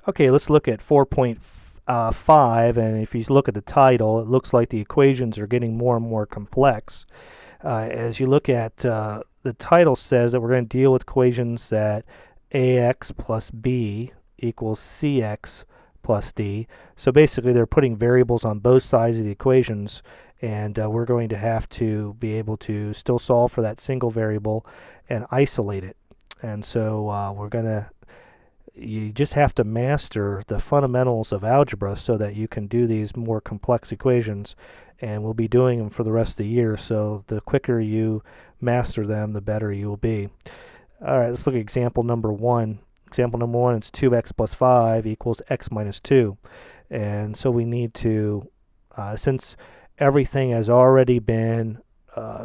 Okay, let's look at 4.5, and if you look at the title, it looks like the equations are getting more and more complex. As you look at the title says that we're going to deal with equations that ax plus b equals cx plus d. So basically they're putting variables on both sides of the equations, and we're going to have to be able to still solve for that single variable and isolate it. And so you just have to master the fundamentals of algebra so that you can do these more complex equations, and we'll be doing them for the rest of the year, so the quicker you master them, the better you will be. Alright, let's look at example number 1. Example number 1 is 2x plus 5 equals x minus 2. And so we need to, since everything has already been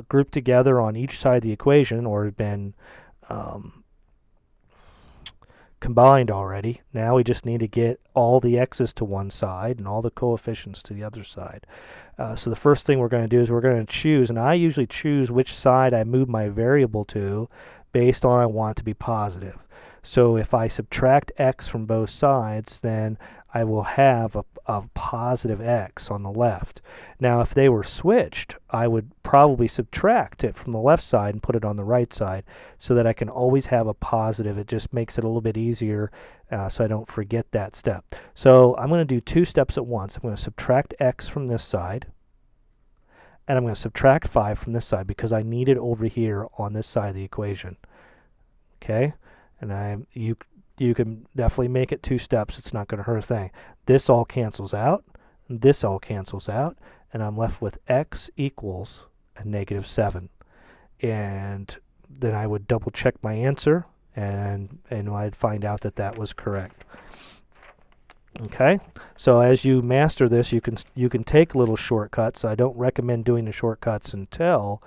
grouped together on each side of the equation, or been combined already, now we just need to get all the x's to one side and all the coefficients to the other side. So the first thing we're going to do is we're going to choose, and I usually choose which side I move my variable to based on I want it to be positive. So if I subtract x from both sides, then I will have a positive x on the left. Now if they were switched, I would probably subtract it from the left side and put it on the right side so that I can always have a positive. It just makes it a little bit easier so I don't forget that step. So I'm going to do two steps at once. I'm going to subtract x from this side, and I'm going to subtract 5 from this side because I need it over here on this side of the equation. Okay? And you can definitely make it two steps. It's not going to hurt a thing. This all cancels out. This all cancels out. And I'm left with x equals a negative 7. And then I would double check my answer, and I'd find out that that was correct. Okay, so as you master this, you can take little shortcuts. I don't recommend doing the shortcuts until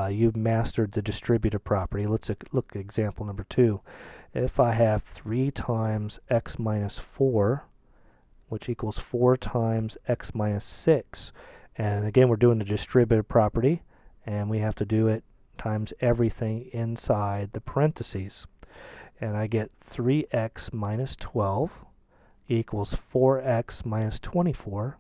you've mastered the distributive property. Let's look at example number 2. If I have 3 times x minus 4, which equals 4 times x minus 6, and again we're doing the distributive property, and we have to do it times everything inside the parentheses, and I get 3x minus 12 equals 4x minus 24.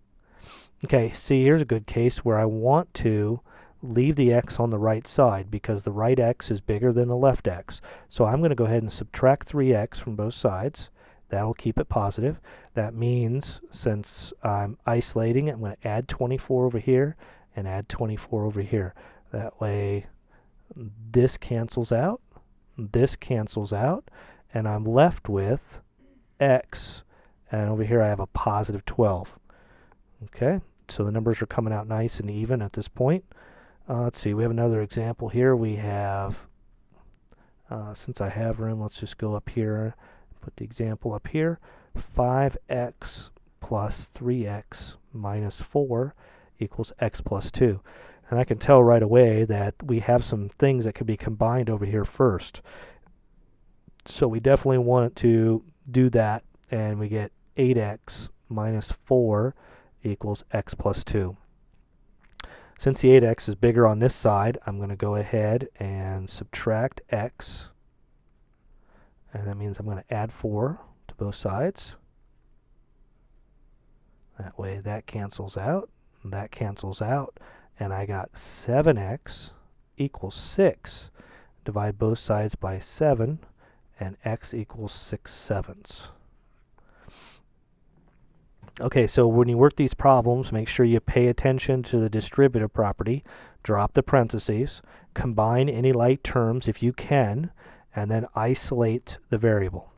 Okay, see, here's a good case where I want to leave the x on the right side because the right x is bigger than the left x. So I'm going to go ahead and subtract 3x from both sides. That'll keep it positive. That means since I'm isolating it, I'm going to add 24 over here and add 24 over here. That way this cancels out, this cancels out, and I'm left with x, and over here I have a positive 12. Okay, so the numbers are coming out nice and even at this point. Let's see, we have another example here. We have, since I have room, let's just go up here, put the example up here. 5x plus 3x minus 4 equals x plus 2. And I can tell right away that we have some things that could be combined over here first. So we definitely want to do that, and we get 8x minus 4 equals x plus 2. Since the 8x is bigger on this side, I'm going to go ahead and subtract x, and that means I'm going to add 4 to both sides. That way that cancels out, and that cancels out, and I got 7x equals 6. Divide both sides by 7, and x equals 6/7. Okay, so when you work these problems, make sure you pay attention to the distributive property, drop the parentheses, combine any like terms if you can, and then isolate the variable.